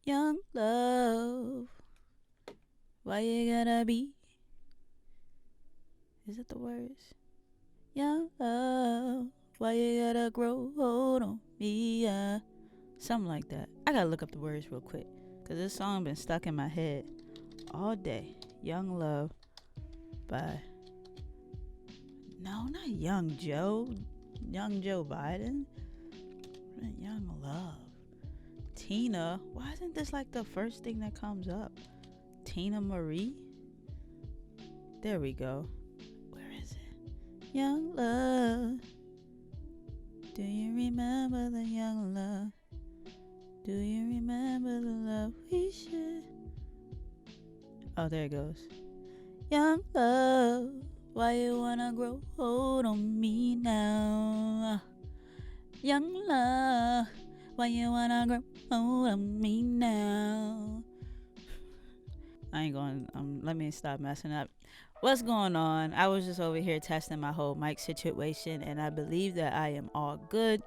Young love, why you gotta be? Is it the words? Young love, why you gotta grow old on me? Something like that. I gotta look up the words real quick, cause this song been stuck in my head all day. Young Love by, no, not Young Joe. Young Joe Biden. Young Love. Tina. Why isn't this like the first thing that comes up? Tina Marie. There we go. Where is it? Young love. Do you remember the young love? Do you remember the love we shared? Oh, there it goes. Young love, why you wanna grow old on me now? Young love, why you wanna grow old on me now? I ain't going, let me stop messing up. What's going on? I was just over here testing my whole mic situation, and I believe that I am all good.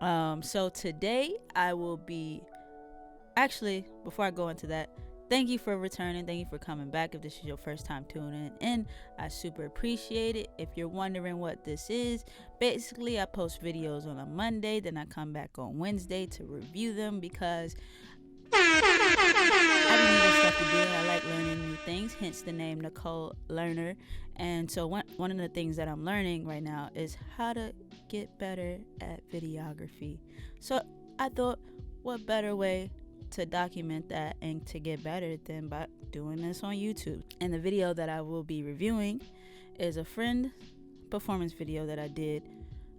So today I will be, actually, before I go into that, thank you for returning. Thank you for coming back. If this is your first time tuning in, I super appreciate it. If you're wondering what this is, basically I post videos on a Monday, then I come back on Wednesday to review them because I be needing stuff to do. I like learning new things, hence the name Nicole Learner. And so one of the things that I'm learning right now is how to get better at videography. So I thought, what better way to document that and to get better than by doing this on YouTube. And the video that I will be reviewing is a friend performance video that I did.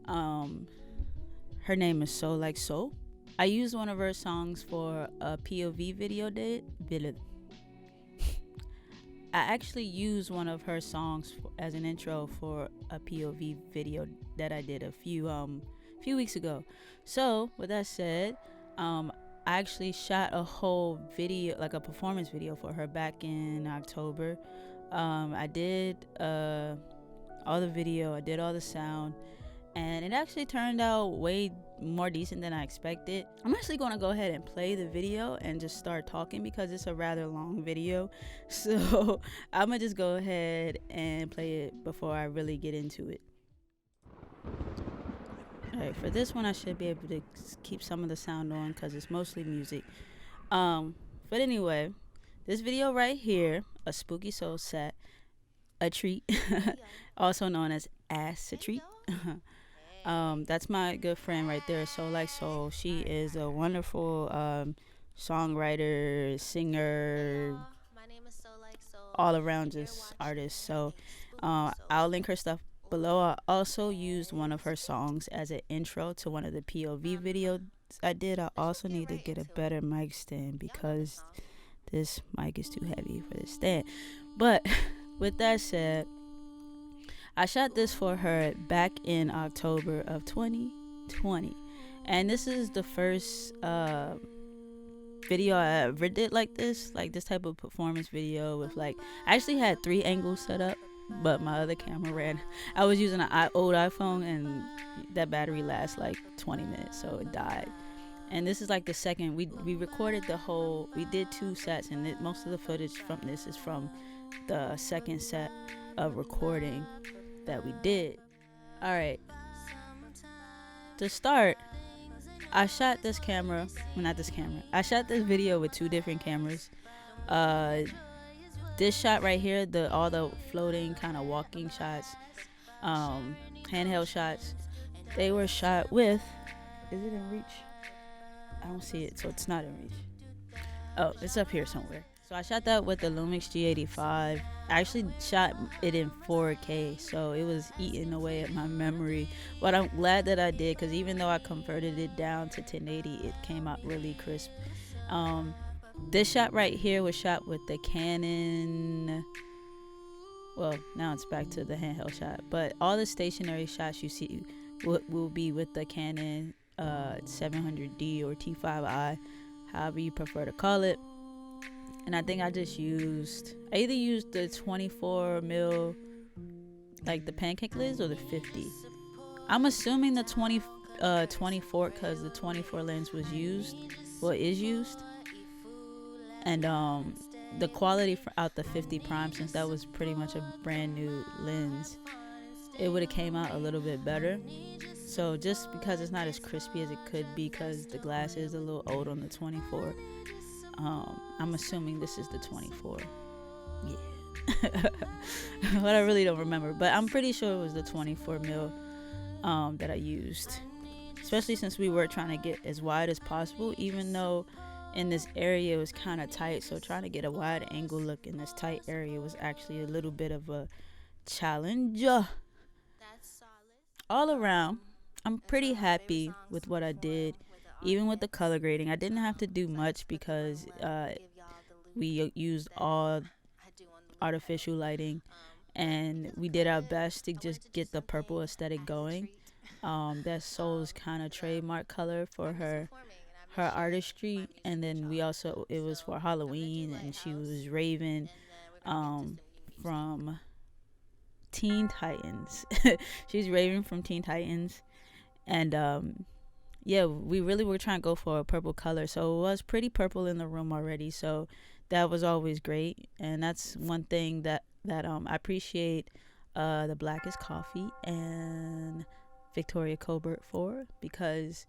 Her name is So Like So. I used one of her songs for a POV video. I actually used one of her songs as an intro for a POV video that I did a few weeks ago. So with that said, I actually shot a whole video, like a performance video for her back in October. I did all the video, I did all the sound, and it actually turned out way more decent than I expected. I'm actually going to go ahead and play the video and just start talking because it's a rather long video. So I'm going to just go ahead and play it before I really get into it. Alright, for this one I should be able to keep some of the sound on because it's mostly music. But anyway, this video right here, a spooky soul set, a treat, also known as Ass a Treat. That's my good friend right there, So Like Soul. She is a wonderful songwriter, singer, all around just artist. So I'll link her stuff below. I also used one of her songs as an intro to one of the POV videos I did. I also need to get a better mic stand because this mic is too heavy for this stand. But with that said, I shot this for her back in October of 2020. And this is the first video I ever did like this type of performance video with I actually had 3 angles set up, but my other camera ran. I was using an old iPhone and that battery lasts like 20 minutes, so it died. And this is like the second, we recorded the whole, we did 2 sets, and most of the footage from this is from the second set of recording that we did. Alright, to start, I shot this camera, well not this camera, I shot this video with 2 different cameras. This shot right here, all the floating kind of walking shots, handheld shots, they were shot with, is it in reach? I don't see it, so it's not in reach. Oh, it's up here somewhere. So I shot that with the Lumix G85. I actually shot it in 4K, so it was eating away at my memory. But I'm glad that I did, because even though I converted it down to 1080, it came out really crisp. This shot right here was shot with the Canon, well, now it's back to the handheld shot, but all the stationary shots you see will be with the Canon 700D or T5i, however you prefer to call it. And I think I either used the 24mm, like the pancake lens, or the 50. I'm assuming the 24 because the 24 lens was used, is used. And the quality out the 50 prime, since that was pretty much a brand new lens, it would have came out a little bit better. So just because it's not as crispy as it could be, because the glass is a little old on the 24, I'm assuming this is the 24. Yeah. But I really don't remember, but I'm pretty sure it was the 24 mil that I used, especially since we were trying to get as wide as possible, even though in this area it was kind of tight. So trying to get a wide angle look in this tight area was actually a little bit of a challenge. All around, I'm pretty happy with what I did. Even with the color grading, I didn't have to do much because we used all artificial lighting, and we did our best to just get the purple aesthetic going. That's Soul's kind of trademark color for her artistry. And then we also, it was for Halloween, and she was Raven from Teen Titans. She's Raven from Teen Titans. And yeah, we really were trying to go for a purple color, so it was pretty purple in the room already, so that was always great. And that's one thing that I appreciate the Black is Coffee and Victoria Colbert for, because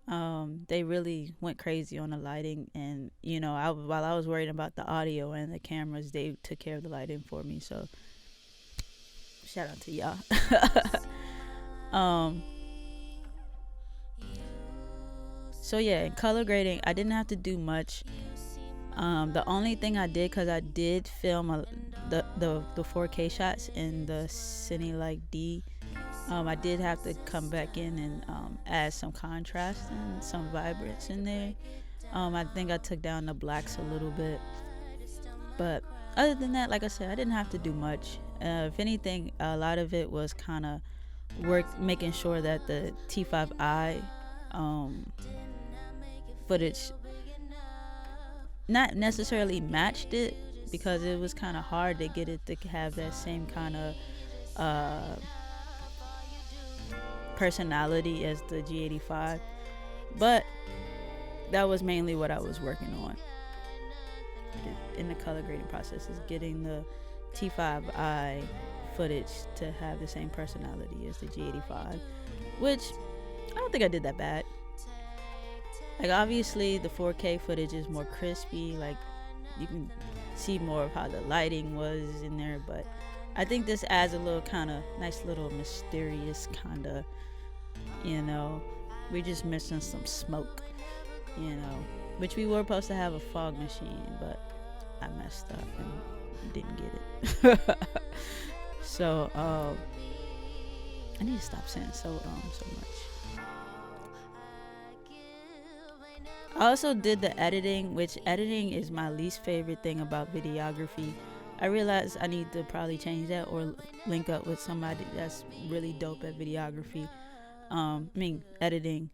they really went crazy on the lighting. And you know, while I was worried about the audio and the cameras, they took care of the lighting for me, so shout out to y'all. So yeah, in color grading, I didn't have to do much. The only thing I did, because I did film the 4K shots in the Cine D, I did have to come back in and add some contrast and some vibrance in there. I think I took down the blacks a little bit, but other than that, like I said, I didn't have to do much. If anything, a lot of it was kind of making sure that the T5i footage not necessarily matched it, because it was kind of hard to get it to have that same kind of personality as the G85. But that was mainly what I was working on in the color grading process, is getting the T5i footage to have the same personality as the G85, which I don't think I did that bad. Like, obviously the 4K footage is more crispy, like you can see more of how the lighting was in there, but I think this adds a little kind of nice little mysterious kind of, you know, we're just missing some smoke, you know, which we were supposed to have a fog machine, but I messed up and didn't get it. So I need to stop saying so much. I also did the editing, which editing is my least favorite thing about videography. I realized I need to probably change that or link up with somebody that's really dope at videography. Editing.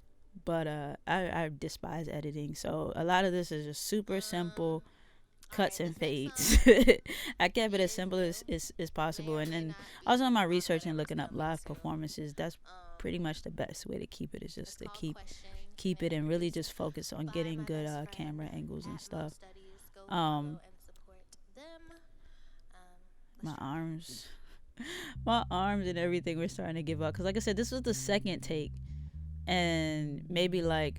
But I despise editing. So a lot of this is just super simple cuts and fades. I kept it as simple as possible. And then also in my research and looking up live performances, that's pretty much the best way to keep it, is just to keep it and really just focus on getting good camera angles and stuff. My arms and everything were starting to give up, because like I said, this was the second take, and maybe like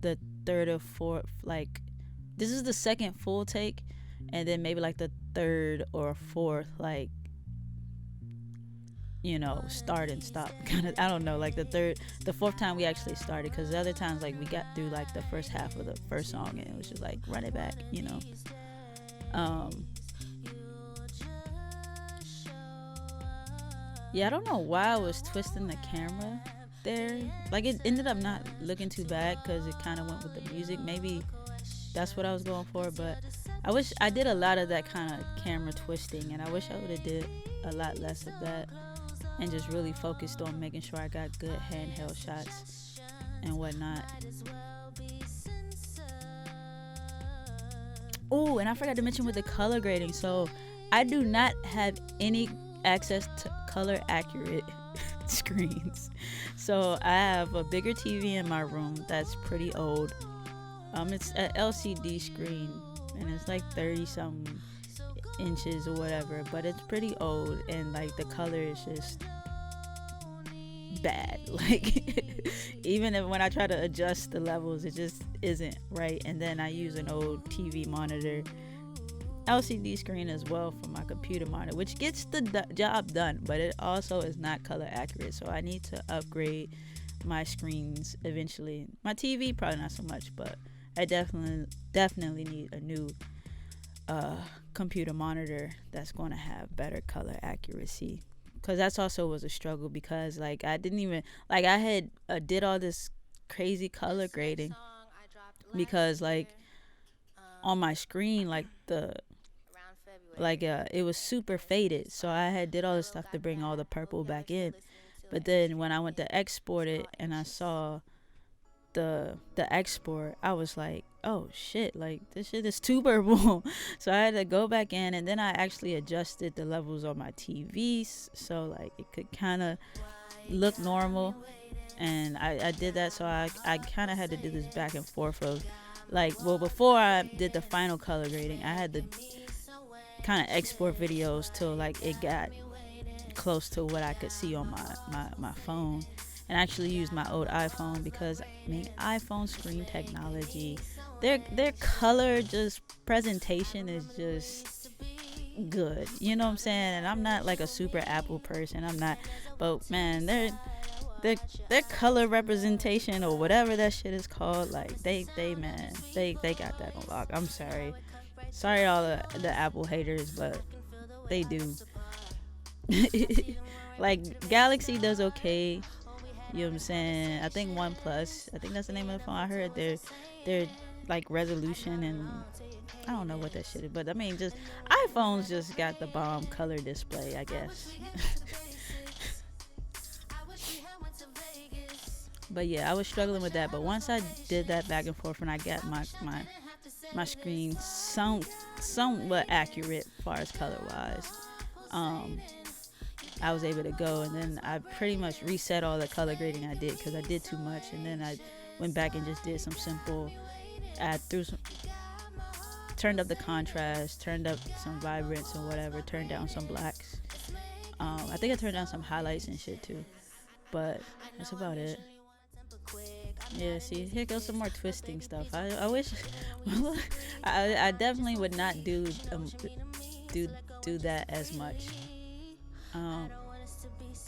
the third or fourth, like this is the second full take, and then maybe like the third or fourth, like, you know, start and stop kind of, I don't know, like the fourth time we actually started, because the other times, like, we got through like the first half of the first song and it was just like run it back, you know. Yeah, I don't know why I was twisting the camera there. Like, it ended up not looking too bad because it kind of went with the music. Maybe that's what I was going for, but I wish I did a lot of that kind of camera twisting, and I wish I would have did a lot less of that and just really focused on making sure I got good handheld shots and whatnot. Oh, and I forgot to mention with the color grading, so I do not have any access to color accurate screens. So I have a bigger TV in my room that's pretty old. It's an LCD screen, and it's like 30 something inches or whatever, but it's pretty old, and like the color is just bad. Like even if when I try to adjust the levels, it just isn't right. And then I use an old TV monitor, LCD screen as well for my computer monitor, which gets the job done, but it also is not color accurate. So I need to upgrade my screens eventually. My TV probably not so much, but I definitely need a new computer monitor that's going to have better color accuracy, because that's also was a struggle, because like I didn't even like I had did all this crazy color grading, because like on my screen like it was super faded, so I had did all this stuff to bring all the purple back in. But then when I went to export it and I saw the export, I was like, oh shit, like this shit is too purple. So I had to go back in, and then I actually adjusted the levels on my TVs so like it could kind of look normal. And I did that, so I kind of had to do this back and forth of like, well, before I did the final color grading, I had to kind of export videos till like it got close to what I could see on my phone, and actually use my old iPhone, because I mean iPhone screen technology, their color just presentation is just good, you know what I'm saying? And I'm not like a super Apple person, I'm not, but man, their color representation or whatever that shit is called, like they got that on lock. I'm sorry all the Apple haters, but they do. Like Galaxy does okay, you know what I'm saying? I think OnePlus, I think that's the name of the phone. I heard their like resolution, and I don't know what that shit is, but I mean, just iPhones just got the bomb color display, I guess. But yeah, I was struggling with that, but once I did that back and forth and I got my screen somewhat accurate as far as color wise, I was able to go, and then I pretty much reset all the color grading I did, because I did too much. And then I went back and just did some simple, turned up the contrast, turned up some vibrance and whatever, turned down some blacks. I think I turned down some highlights and shit too, but that's about it. Yeah, see, here goes some more twisting stuff. I wish I definitely would not do that as much.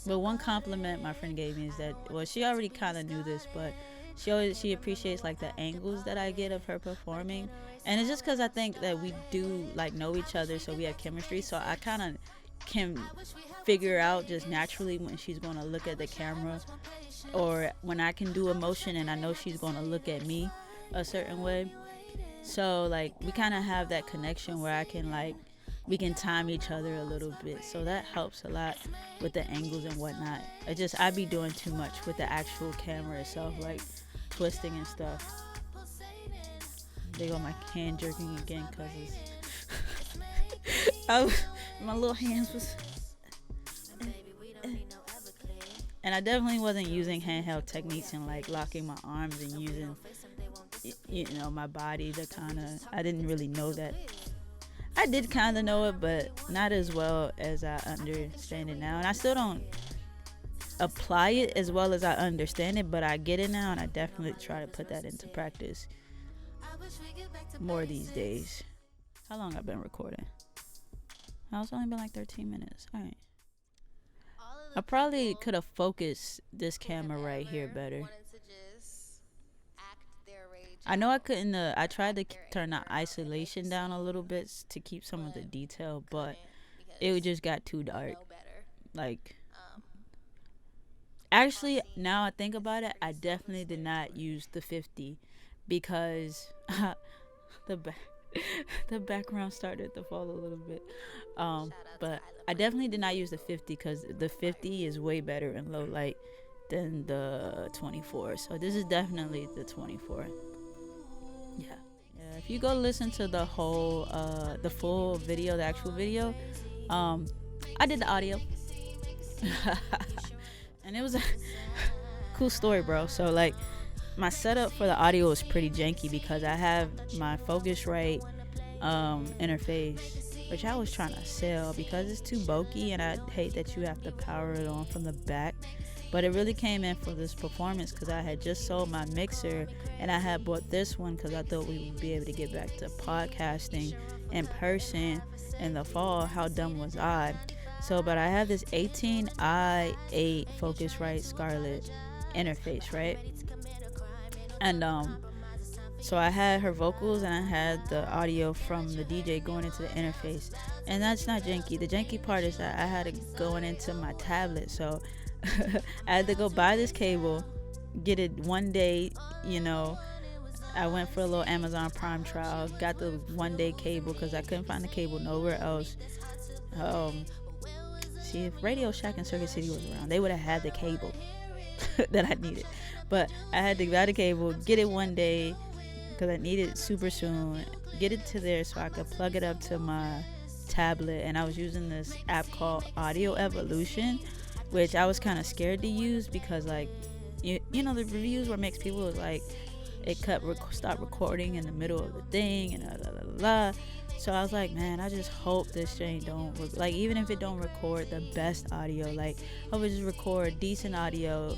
But one compliment my friend gave me is that, well, she already kind of knew this, but she appreciates like the angles that I get of her performing, and it's just because I think that we do like know each other, so we have chemistry, so I kind of can figure out just naturally when she's going to look at the camera, or when I can do a motion and I know she's going to look at me a certain way. So like we kind of have that connection where I can like, we can time each other a little bit, so that helps a lot with the angles and whatnot. I be doing too much with the actual camera itself, like twisting and stuff. They go my hand jerking again, cause it's my little hands was, and I definitely wasn't using handheld techniques and like locking my arms and using, you know, my body to kind of, I didn't really know that. I did kind of know it, but not as well as I understand it now. And I still don't apply it as well as I understand it, but I get it now, and I definitely try to put that into practice more these days. How long I've been recording? It's only been like 13 minutes. All right. I probably could have focused this camera right here better. I know I couldn't, I tried to turn the isolation down a little bit to keep some of the detail, but it just got too dark. Like, actually, now I think about it, I definitely did not use the 50, because the background started to fall a little bit. But I definitely did not use the 50, because the 50 is way better in low light than the 24. So this is definitely the 24. Yeah, if you go listen to the whole the full video, the actual video, I did the audio. And it was a cool story, bro. So like, my setup for the audio is pretty janky, because I have my Focusrite interface, which I was trying to sell because it's too bulky and I hate that you have to power it on from the back. But it really came in for this performance because I had just sold my mixer and I had bought this one because I thought we would be able to get back to podcasting in person in the fall. How dumb was I? So, but I have this 18i8 Focusrite Scarlett interface, right? And so I had her vocals and I had the audio from the DJ going into the interface. And that's not janky. The janky part is that I had it going into my tablet. So I had to go buy this cable, get it one day, you know. I went for a little Amazon Prime trial, got the one day cable because I couldn't find the cable nowhere else. See, if Radio Shack and Circuit City was around, they would have had the cable that I needed. But I had to buy the cable, get it one day because I needed it super soon, get it to there so I could plug it up to my tablet. And I was using this app called Audio Evolution, which I was kind of scared to use because, like, you know, the reviews where it makes people like it stop recording in the middle of the thing and blah, blah, blah, blah. So I was like, man, I just hope this thing don't like, even if it don't record the best audio, like I hope it just record decent audio,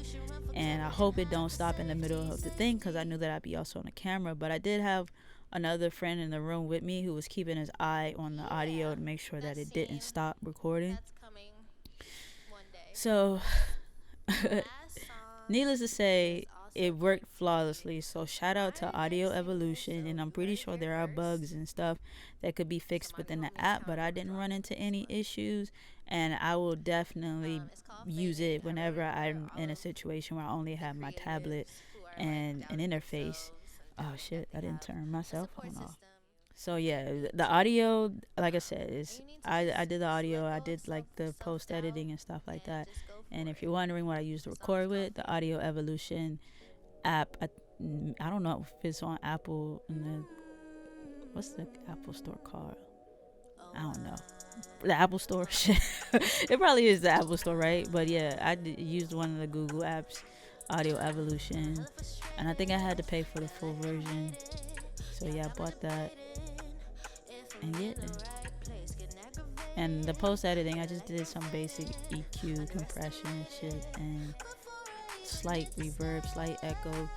and I hope it don't stop in the middle of the thing because I knew that I'd be also on the camera. But I did have another friend in the room with me who was keeping his eye on the audio to make sure that it didn't stop recording. So needless to say, it worked flawlessly. So shout out to Audio Evolution, and I'm pretty sure there are bugs and stuff that could be fixed within the app, but I didn't run into any issues, and I will definitely use it whenever I'm in a situation where I only have my tablet and an interface. Oh shit, I didn't turn my cell phone off. So yeah, the audio, like I said, is I did the audio, I did like the post editing and stuff like that. And if you're wondering what I used to record with, the Audio Evolution app, I don't know if it's on Apple and the, what's the Apple store called? I don't know. The Apple store. It probably is the Apple store, right? But yeah, I used one of the Google apps, Audio Evolution, and I think I had to pay for the full version. So yeah, I bought that. And yeah. And the post editing, I just did some basic EQ, compression and shit, and slight reverb, slight echo.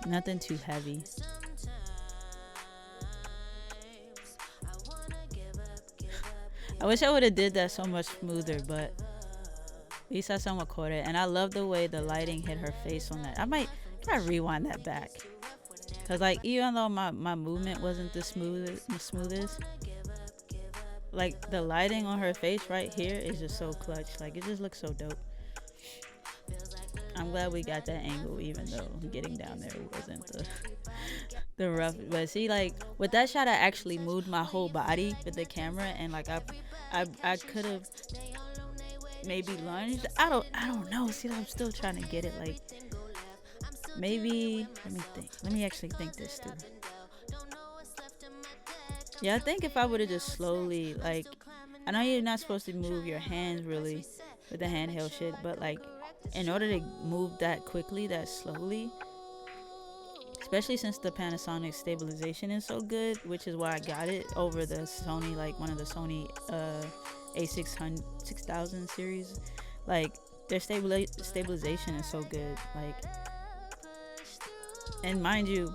Nothing too heavy. I wish I would have did that so much smoother, but at least I somewhat caught it. And I love the way the lighting hit her face on that. I might rewind that back, cause like even though my movement wasn't the smoothest, like the lighting on her face right here is just so clutch. Like it just looks so dope. I'm glad we got that angle, even though getting down there wasn't the rough. But see, like with that shot, I actually moved my whole body with the camera, and like I could have maybe lunged. I don't know. See, I'm still trying to get it. Like maybe let me actually think this through. Yeah, I think if I would have just slowly, like, I know you're not supposed to move your hands really with the handheld shit, but like in order to move that quickly, that slowly, especially since the Panasonic stabilization is so good, which is why I got it over the Sony, like one of the Sony A6000 series. Like their stabilization is so good. Like, and mind you,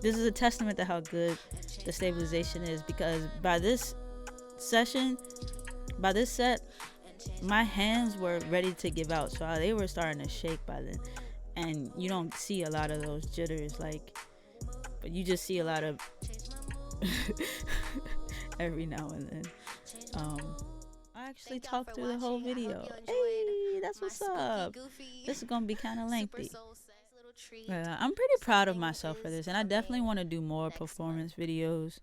this is a testament to how good the stabilization is, because by this set, my hands were ready to give out, so they were starting to shake by then. And you don't see a lot of those jitters, like, but you just see a lot of every now and then. I actually talked through the whole video. Hey, that's what's up. This is gonna be kind of lengthy. I'm pretty proud of myself for this, and I definitely want to do more performance videos.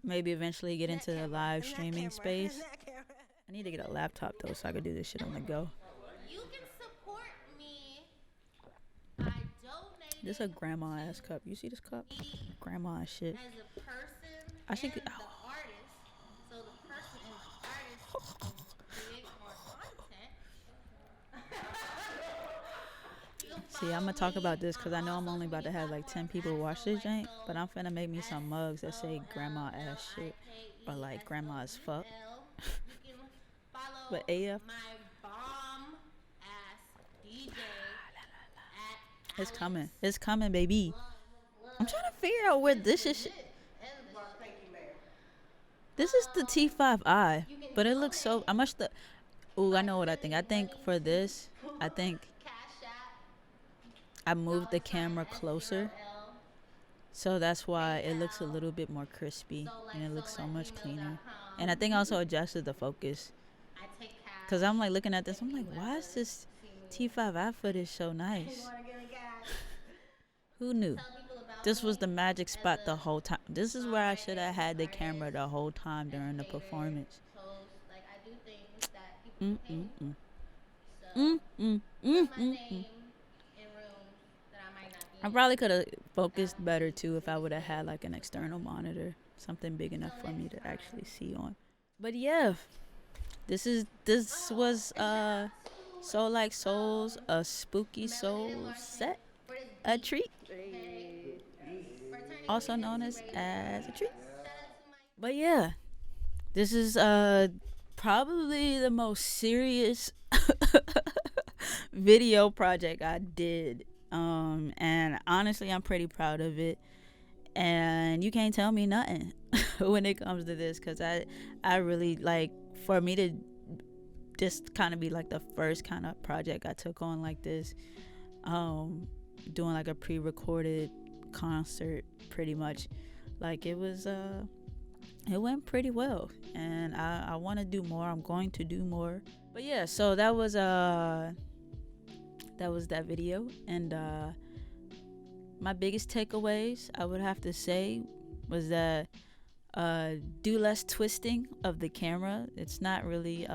Maybe eventually get into the live streaming space. I need to get a laptop though, so I could do this shit on the go. This is a grandma ass cup. You see this cup? Grandma ass shit. I should. See, I'm gonna talk about this because I know I'm only about to have like 10 people watch this jank, but I'm finna make me some mugs that say grandma ass shit or like grandma as fuck. But AF, it's coming. It's coming, baby. I'm trying to figure out where this is. This is the T5i, but it looks so. I must. Ooh, I know what I think. I think for this, I think I moved the camera closer, so that's why it looks a little bit more crispy and it looks so much cleaner. And I think I also adjusted the focus, cause I'm like looking at this. I'm like, why is this T5i footage so nice? Who knew? This was the magic spot the whole time. This is where I should have had the camera the whole time during the performance. I probably could have focused better too if I would have had like an external monitor, something big enough for me to actually see on. But yeah, this was Soul Like Souls, a spooky soul set, a treat, also known as a treat. But yeah, this is probably the most serious video project I did, and honestly I'm pretty proud of it, and you can't tell me nothing when it comes to this, because I really like, for me to just kind of be like the first kind of project I took on like this, doing like a pre-recorded concert pretty much, like it went pretty well, and I want to do more. I'm going to do more. But yeah, so that was that video, and my biggest takeaways I would have to say was that do less twisting of the camera. It's not really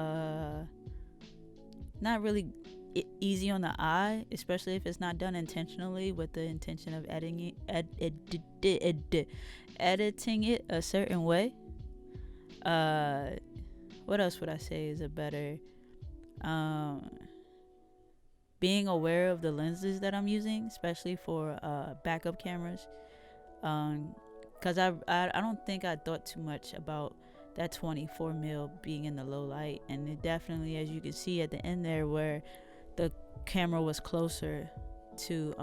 easy on the eye, especially if it's not done intentionally with the intention of editing it a certain way. What else would I say is a better, being aware of the lenses that I'm using, especially for backup cameras, because I don't think I thought too much about that 24 mil being in the low light, and it definitely, as you can see at the end there, where the camera was closer to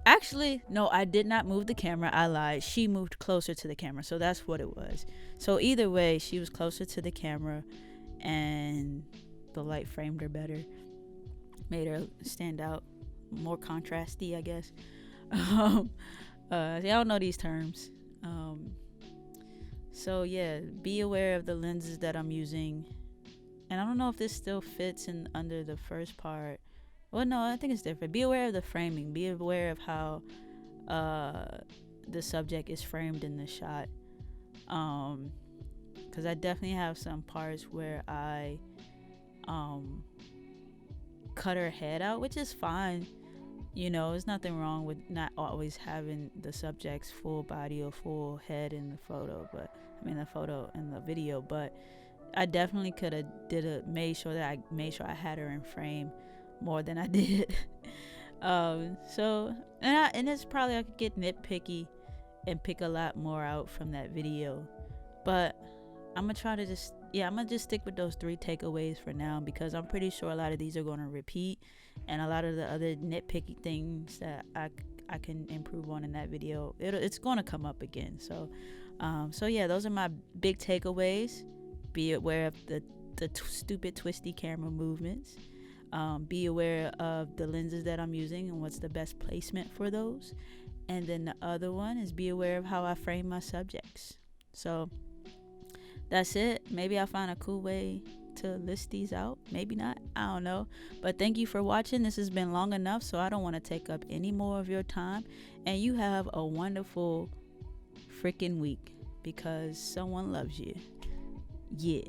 actually, no, I did not move the camera. I lied. She moved closer to the camera. So that's what it was. So either way, she was closer to the camera, and the light framed her better, made her stand out, more contrasty, I guess. Y'all know these terms. So yeah, be aware of the lenses that I'm using. And I don't know if this still fits in under the first part. Well, no, I think it's different. Be aware of the framing. Be aware of how the subject is framed in the shot. Because I definitely have some parts where I cut her head out, which is fine. You know, there's nothing wrong with not always having the subject's full body or full head in the photo, the photo and the video. But I definitely could have made sure I had her in frame more than I did. So and it's probably, I could get nitpicky and pick a lot more out from that video, but I'm gonna try to just stick with those 3 takeaways for now, because I'm pretty sure a lot of these are going to repeat, and a lot of the other nitpicky things that I can improve on in that video, it's going to come up again. So yeah, those are my big takeaways. Be aware of the stupid twisty camera movements. Be aware of the lenses that I'm using and what's the best placement for those. And then the other one is be aware of how I frame my subjects. So that's it. Maybe I'll find a cool way to list these out. Maybe not. I don't know. But thank you for watching. This has been long enough, so I don't want to take up any more of your time. And you have a wonderful freaking week, because someone loves you. Yeah.